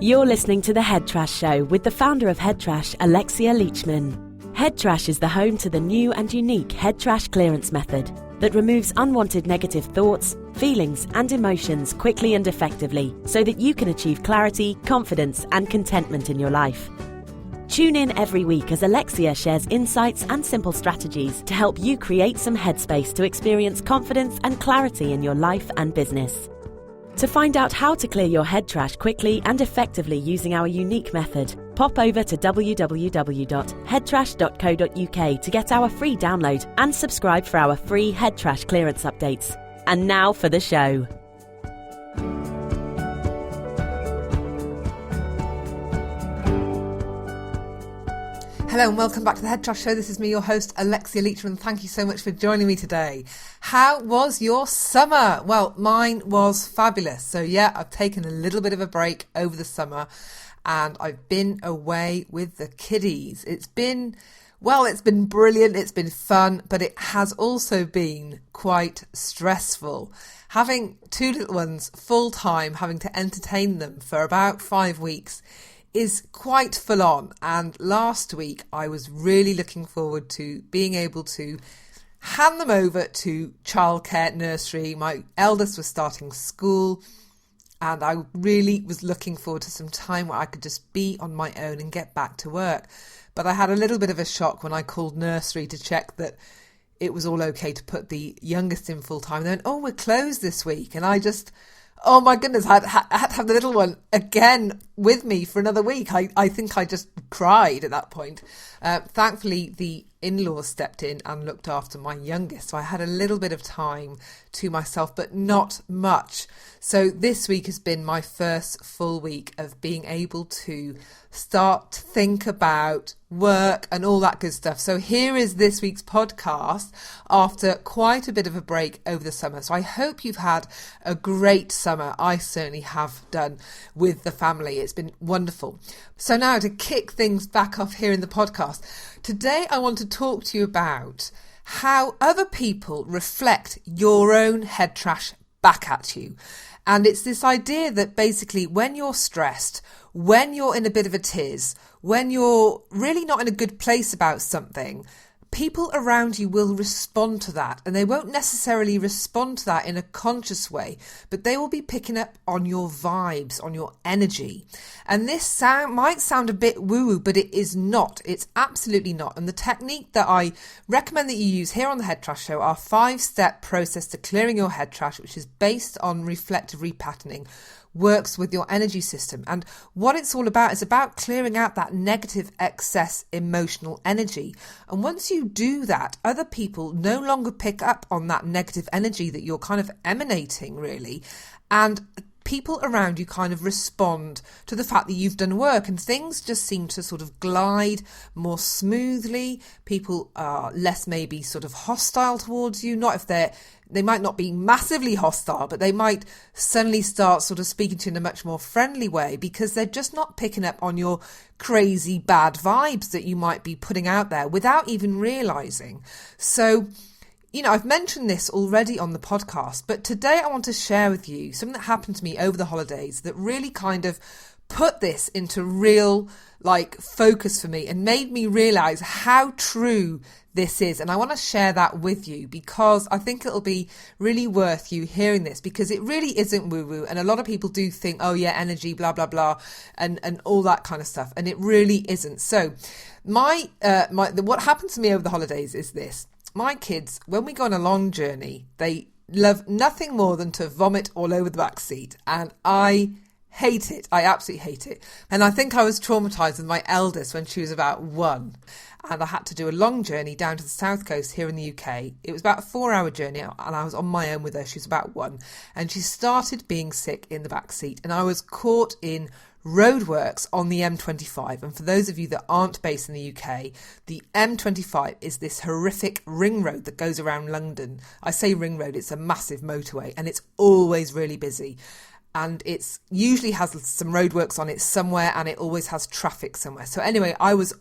You're listening to The Head Trash Show with the founder of Head Trash, Alexia Leachman. Head Trash is the home to the new and unique Head Trash clearance method that removes unwanted negative thoughts, feelings and emotions quickly and effectively so that you can achieve clarity, confidence and contentment in your life. Tune in every week as Alexia shares insights and simple strategies to help you create some headspace to experience confidence and clarity in your life and business. To find out how to clear your head trash quickly and effectively using our unique method, pop over to www.headtrash.co.uk to get our free download and subscribe for our free head trash clearance updates. And now for the show. Hello and welcome back to the Head Trash Show. This is me, your host, Alexia Leachman. Thank you so much for joining me today. How was your summer? Well, mine was fabulous. So yeah, I've taken a little bit of a break over the summer and I've been away with the kiddies. It's been brilliant. It's been fun, but it has also been quite stressful. Having two little ones full time, having to entertain them for about 5 weeks is quite full on. And last week I was really looking forward to being able to hand them over to childcare nursery. My eldest was starting school and I really was looking forward to some time where I could just be on my own and get back to work. But I had a little bit of a shock when I called nursery to check that it was all okay to put the youngest in full time. Then, we're closed this week. And I just, oh my goodness, I had to have the little one again with me for another week. I think I just cried at that point. Thankfully, the in-laws stepped in and looked after my youngest. So I had a little bit of time to myself, but not much. So this week has been my first full week of being able to start to think about work and all that good stuff. So here is this week's podcast after quite a bit of a break over the summer. So I hope you've had a great summer. I certainly have done with the family. It's been wonderful. So now to kick things back off here in the podcast, today I want to talk to you about how other people reflect your own head trash back at you. And it's this idea that basically when you're stressed, when you're in a bit of a tiz, when you're really not in a good place about something, people around you will respond to that. And they won't necessarily respond to that in a conscious way, but they will be picking up on your vibes, on your energy. And this might sound a bit woo-woo, but it is not. It's absolutely not. And the technique that I recommend that you use here on the Head Trash Show, our 5-step process to clearing your head trash, which is based on reflective repatterning, works with your energy system. And what it's all about is about clearing out that negative excess emotional energy. And once you do that, other people no longer pick up on that negative energy that you're kind of emanating, really. And people around you kind of respond to the fact that you've done work, and things just seem to sort of glide more smoothly. People are less maybe sort of hostile towards you. Not if they might not be massively hostile, but they might suddenly start sort of speaking to you in a much more friendly way because they're just not picking up on your crazy bad vibes that you might be putting out there without even realising. So, I've mentioned this already on the podcast, but today I want to share with you something that happened to me over the holidays that really kind of put this into real focus for me and made me realise how true this is. And I want to share that with you because I think it'll be really worth you hearing this, because it really isn't woo-woo. And a lot of people do think, oh yeah, energy, blah, blah, blah, and all that kind of stuff. And it really isn't. So what happened to me over the holidays is this. My kids, when we go on a long journey, they love nothing more than to vomit all over the back seat. And I hate it. I absolutely hate it. And I think I was traumatised with my eldest when she was about 1. And I had to do a long journey down to the south coast here in the UK. It was about a 4-hour journey and I was on my own with her. She was about 1. And she started being sick in the back seat. And I was caught in roadworks on the M25. And for those of you that aren't based in the UK, the M25 is this horrific ring road that goes around London. I say ring road, it's a massive motorway and it's always really busy. and it's usually has some roadworks on it somewhere, and it always has traffic somewhere. So anyway, I was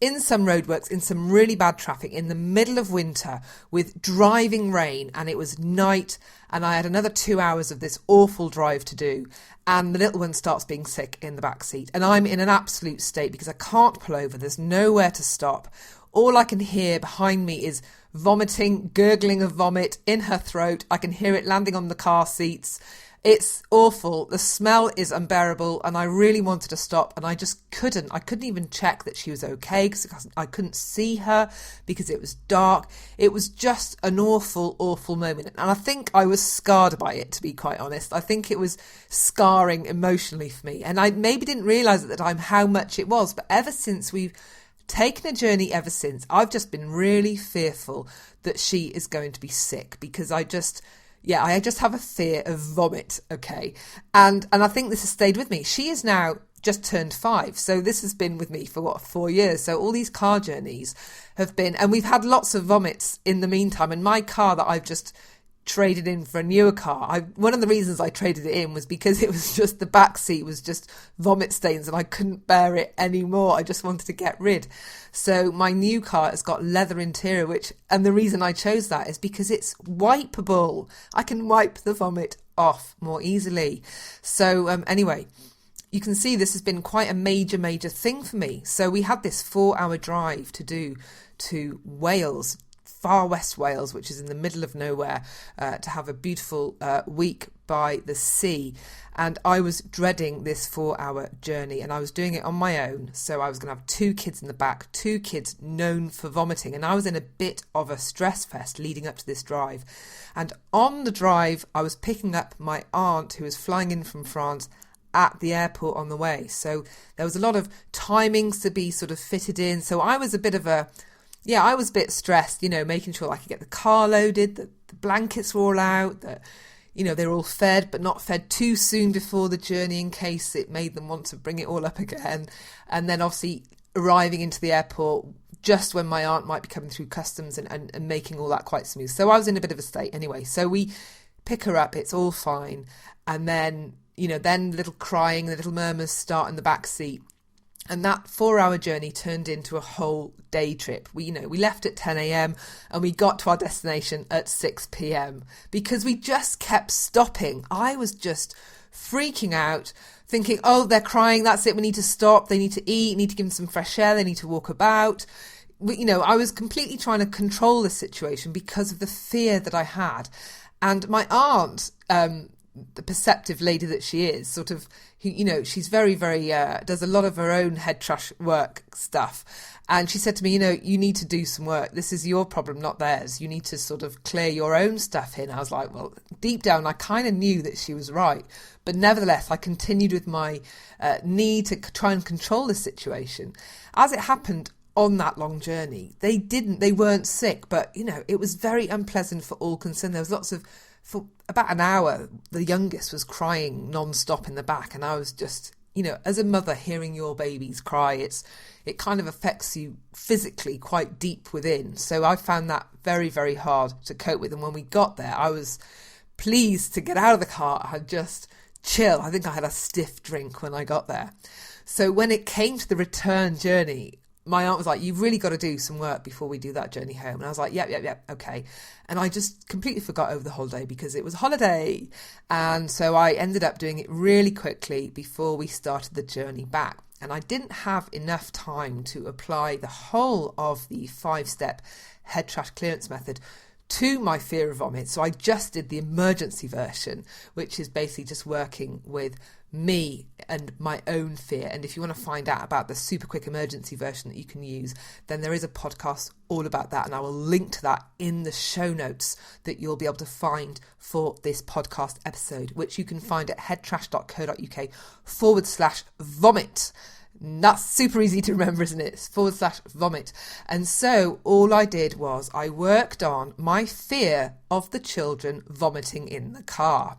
in some roadworks, in some really bad traffic in the middle of winter with driving rain, and it was night, and I had another 2 hours of this awful drive to do, and the little one starts being sick in the back seat, and I'm in an absolute state because I can't pull over. There's nowhere to stop. All I can hear behind me is vomiting, gurgling of vomit in her throat. I can hear it landing on the car seats. It's awful. The smell is unbearable, and I really wanted to stop, and I just couldn't. I couldn't even check that she was okay because I couldn't see her because it was dark. It was just an awful, awful moment, and I think I was scarred by it, to be quite honest. I think it was scarring emotionally for me, and I maybe didn't realise at the time how much it was, but ever since we've taken a journey I've just been really fearful that she is going to be sick because I just have a fear of vomit, okay? And I think this has stayed with me. She is now just turned 5, so this has been with me for 4 years. So all these car journeys have been, and we've had lots of vomits in the meantime. And my car that I've just traded in for a newer car, one of the reasons I traded it in was because it was just, the back seat was just vomit stains and I couldn't bear it anymore. I just wanted to get rid. So my new car has got leather interior, and the reason I chose that is because it's wipeable. I can wipe the vomit off more easily. So anyway, you can see this has been quite a major thing for me. So we had this 4-hour drive to do to Wales, far west Wales, which is in the middle of nowhere, to have a beautiful week by the sea. And I was dreading this 4-hour journey, and I was doing it on my own. So I was going to have 2 kids in the back, 2 kids known for vomiting. And I was in a bit of a stress fest leading up to this drive. And on the drive, I was picking up my aunt who was flying in from France at the airport on the way. So there was a lot of timings to be sort of fitted in. So I was a bit stressed, making sure I could get the car loaded, that the blankets were all out, that, they were all fed, but not fed too soon before the journey in case it made them want to bring it all up again. And then obviously arriving into the airport just when my aunt might be coming through customs and making all that quite smooth. So I was in a bit of a state anyway. So we pick her up, it's all fine. And then, then little crying, the little murmurs start in the back seat. And that 4-hour journey turned into a whole day trip. We left at 10 a.m. and we got to our destination at 6 p.m. because we just kept stopping. I was just freaking out, thinking, oh, they're crying, that's it, we need to stop, they need to eat, need to give them some fresh air, they need to walk about. I was completely trying to control the situation because of the fear that I had. And my aunt, the perceptive lady that she is, sort of, she's very, very, does a lot of her own head trash work stuff. And she said to me, you need to do some work. This is your problem, not theirs. You need to sort of clear your own stuff in. I was like, well, deep down, I kind of knew that she was right. But nevertheless, I continued with my need to try and control the situation. As it happened on that long journey, they weren't sick, but, it was very unpleasant for all concerned. There was lots of, for about an hour, the youngest was crying non-stop in the back. And I was just, as a mother, hearing your babies cry, it kind of affects you physically quite deep within. So I found that very, very hard to cope with. And when we got there, I was pleased to get out of the car. I had just chill. I think I had a stiff drink when I got there. So when it came to the return journey, my aunt was like, you've really got to do some work before we do that journey home. And I was like, yep, okay. And I just completely forgot over the holiday because it was a holiday. And so I ended up doing it really quickly before we started the journey back. And I didn't have enough time to apply the whole of the 5-step head trash clearance method to my fear of vomit. So I just did the emergency version, which is basically just working with me and my own fear. And if you want to find out about the super quick emergency version that you can use, then there is a podcast all about that, and I will link to that in the show notes that you'll be able to find for this podcast episode, which you can find at headtrash.co.uk/vomit. That's super easy to remember, isn't it? /vomit. And so all I did was I worked on my fear of the children vomiting in the car.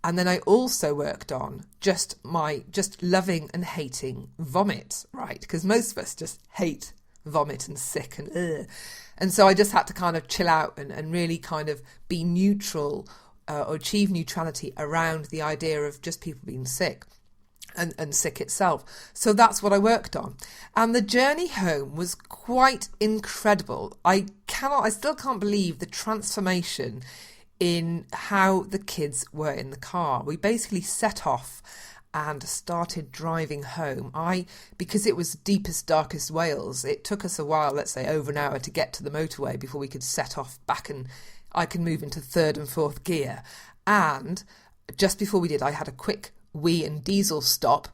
And then I also worked on just loving and hating vomit, right? Because most of us just hate vomit and sick and ugh. And so I just had to kind of chill out and really kind of be neutral or achieve neutrality around the idea of just people being sick and sick itself. So that's what I worked on. And the journey home was quite incredible. I still can't believe the transformation in how the kids were in the car. We basically set off and started driving home. Because it was deepest, darkest Wales, it took us a while, let's say over an hour, to get to the motorway before we could set off back and I could move into third and fourth gear. And just before we did, I had a quick wee and diesel stop,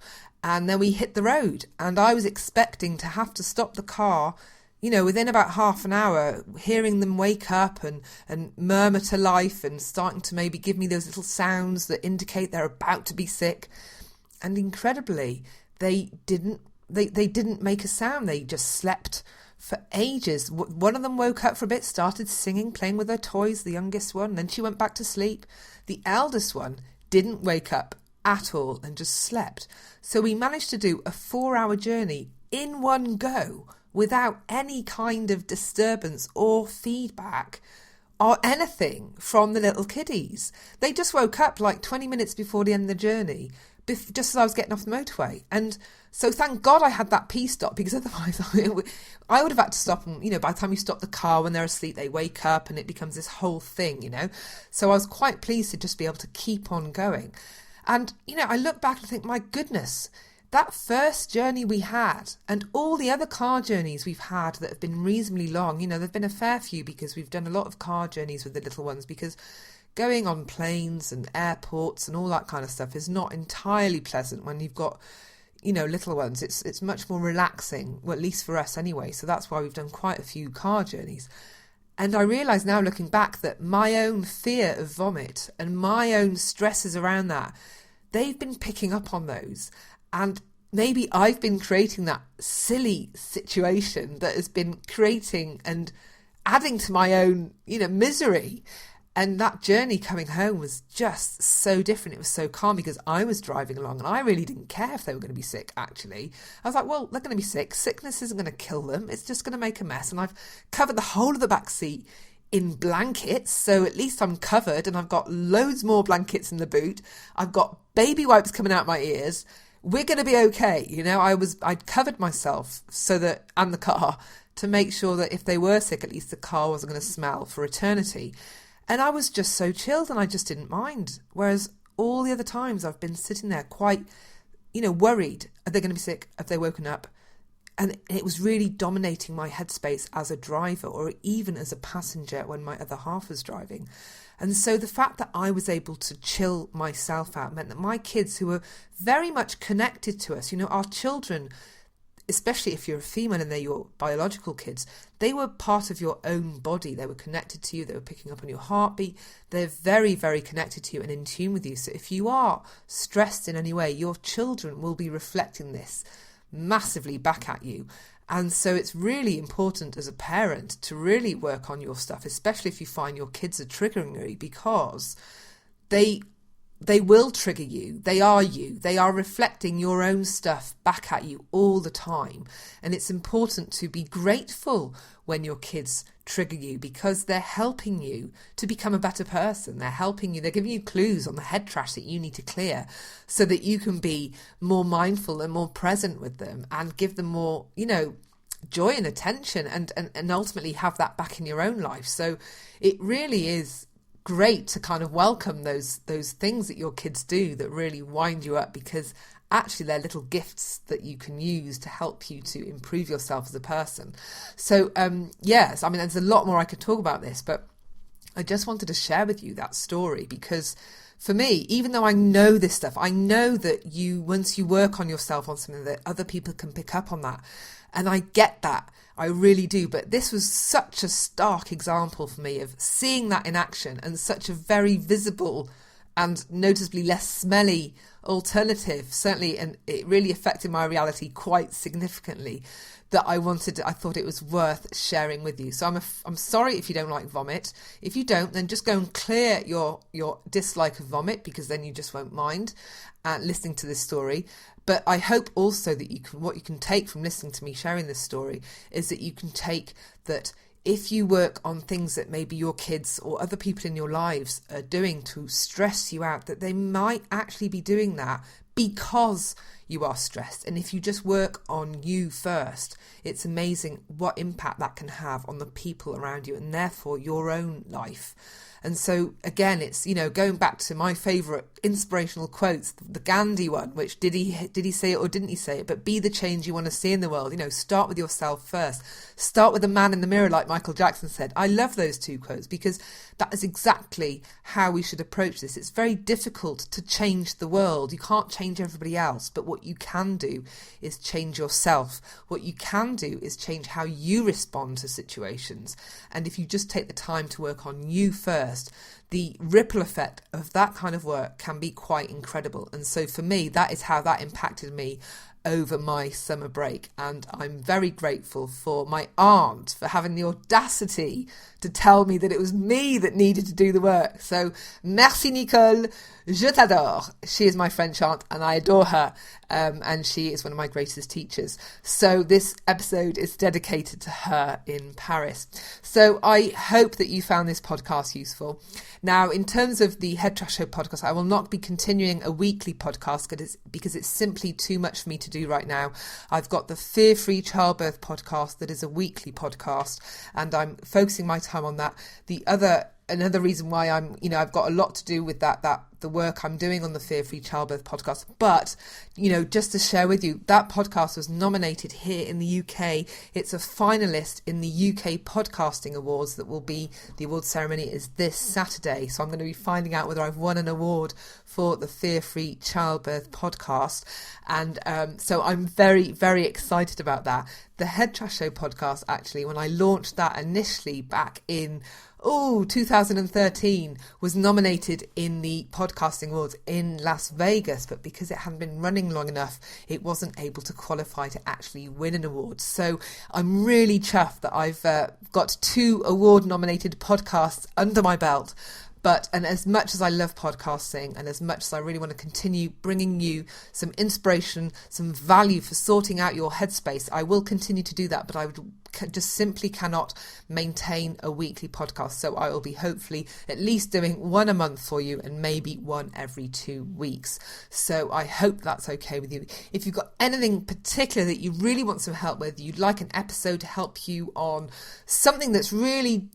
and then we hit the road. And I was expecting to have to stop the car, within about half an hour, hearing them wake up and murmur to life and starting to maybe give me those little sounds that indicate they're about to be sick. And incredibly, they didn't make a sound. They just slept for ages. One of them woke up for a bit, started singing, playing with her toys, the youngest one. Then she went back to sleep. The eldest one didn't wake up at all and just slept. So we managed to do a 4-hour journey in one go without any kind of disturbance or feedback or anything from the little kiddies. They just woke up like 20 minutes before the end of the journey, just as I was getting off the motorway. And so thank God I had that P-stop, because otherwise I would have had to stop. And, by the time you stop the car, when they're asleep, they wake up and it becomes this whole thing, So I was quite pleased to just be able to keep on going. And, I look back and think, my goodness, that first journey we had and all the other car journeys we've had that have been reasonably long, there've been a fair few, because we've done a lot of car journeys with the little ones, because going on planes and airports and all that kind of stuff is not entirely pleasant when you've got, little ones. It's much more relaxing, well, at least for us anyway. So that's why we've done quite a few car journeys. And I realise now, looking back, that my own fear of vomit and my own stresses around that, they've been picking up on those. And maybe I've been creating that silly situation that has been creating and adding to my own, misery. And that journey coming home was just so different. It was so calm because I was driving along and I really didn't care if they were going to be sick, actually. I was like, well, they're going to be sick. Sickness isn't going to kill them. It's just going to make a mess. And I've covered the whole of the back seat in blankets. So at least I'm covered, and I've got loads more blankets in the boot. I've got baby wipes coming out my ears. We're going to be okay. I'd covered myself and the car, to make sure that if they were sick, at least the car wasn't going to smell for eternity. And I was just so chilled, and I just didn't mind. Whereas all the other times I've been sitting there quite, worried. Are they going to be sick? Have they woken up? And it was really dominating my headspace as a driver, or even as a passenger when my other half was driving. And so the fact that I was able to chill myself out meant that my kids, who were very much connected to us, our children, especially if you're a female and they're your biological kids, they were part of your own body. They were connected to you. They were picking up on your heartbeat. They're very, very connected to you and in tune with you. So if you are stressed in any way, your children will be reflecting this massively back at you. And so it's really important as a parent to really work on your stuff, especially if you find your kids are triggering you, because they will trigger you. They are you. They are reflecting your own stuff back at you all the time. And it's important to be grateful when your kids trigger you, because they're helping you to become a better person. They're helping you. They're giving you clues on the head trash that you need to clear so that you can be more mindful and more present with them and give them more, joy and attention and ultimately have that back in your own life. So it really is great to kind of welcome those things that your kids do that really wind you up, because actually they're little gifts that you can use to help you to improve yourself as a person. So yes, I mean, there's a lot more I could talk about this, but I just wanted to share with you that story, because for me, even though I know this stuff, I know that once you work on yourself on something, that other people can pick up on that. And I get that. I really do. But this was such a stark example for me of seeing that in action, and such a very visible and noticeably less smelly alternative, certainly, and it really affected my reality quite significantly, that I thought it was worth sharing with you. So I'm sorry if you don't like vomit. If you don't, then just go and clear your dislike of vomit, because then you just won't mind listening to this story. But I hope also that what you can take from listening to me sharing this story is that you can take that if you work on things that maybe your kids or other people in your lives are doing to stress you out, that they might actually be doing that because you are stressed. And if you just work on you first, it's amazing what impact that can have on the people around you and therefore your own life. And so again, it's, going back to my favourite inspirational quotes, the Gandhi one, which did he say it or didn't he say it? But be the change you want to see in the world. Start with yourself first. Start with the man in the mirror, like Michael Jackson said. I love those two quotes because that is exactly how we should approach this. It's very difficult to change the world. You can't change everybody else, but what you can do is change yourself. What you can do is change how you respond to situations. And if you just take the time to work on you first, the ripple effect of that kind of work can be quite incredible. And so for me, that is how that impacted me over my summer break. And I'm very grateful for my aunt for having the audacity to tell me that it was me that needed to do the work. So merci Nicole, je t'adore. She is my French aunt and I adore her. And she is one of my greatest teachers. So this episode is dedicated to her in Paris. So I hope that you found this podcast useful. Now, in terms of the Head Trash Show podcast, I will not be continuing a weekly podcast because it's simply too much for me to do right now. I've got the Fear-Free Childbirth podcast that is a weekly podcast, and I'm focusing my time on that. Another reason why I've got a lot to do with the work I'm doing on the Fear-Free Childbirth podcast. But, just to share with you, that podcast was nominated here in the UK. It's a finalist in the UK Podcasting Awards the award ceremony is this Saturday. So I'm going to be finding out whether I've won an award for the Fear-Free Childbirth podcast. And so I'm very, very excited about that. The Head Trash Show podcast, actually, when I launched that initially back in 2013, was nominated in the Podcasting Awards in Las Vegas, but because it hadn't been running long enough, it wasn't able to qualify to actually win an award. So I'm really chuffed that I've got 2 award-nominated podcasts under my belt. And as much as I love podcasting and as much as I really want to continue bringing you some inspiration, some value for sorting out your headspace, I will continue to do that. But I just simply cannot maintain a weekly podcast. So I will be hopefully at least doing one a month for you and maybe one every 2 weeks. So I hope that's okay with you. If you've got anything particular that you really want some help with, you'd like an episode to help you on something that's really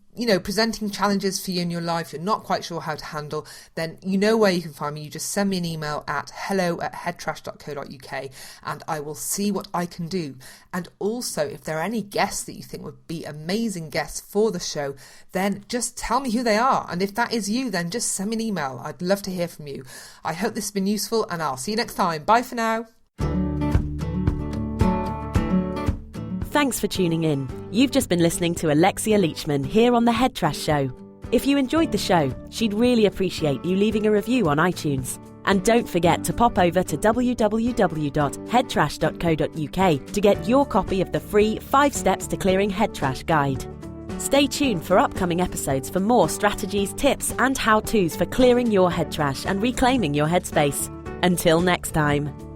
presenting challenges for you in your life, you're not quite sure how to handle, then you know where you can find me. You just send me an email at hello@headtrash.co.uk and I will see what I can do. And also, if there are any guests that you think would be amazing guests for the show, then just tell me who they are. And if that is you, then just send me an email. I'd love to hear from you. I hope this has been useful and I'll see you next time. Bye for now. Thanks for tuning in. You've just been listening to Alexia Leachman here on The Head Trash Show. If you enjoyed the show, she'd really appreciate you leaving a review on iTunes. And don't forget to pop over to www.headtrash.co.uk to get your copy of the free 5 Steps to Clearing Head Trash guide. Stay tuned for upcoming episodes for more strategies, tips and how-tos for clearing your head trash and reclaiming your headspace. Until next time.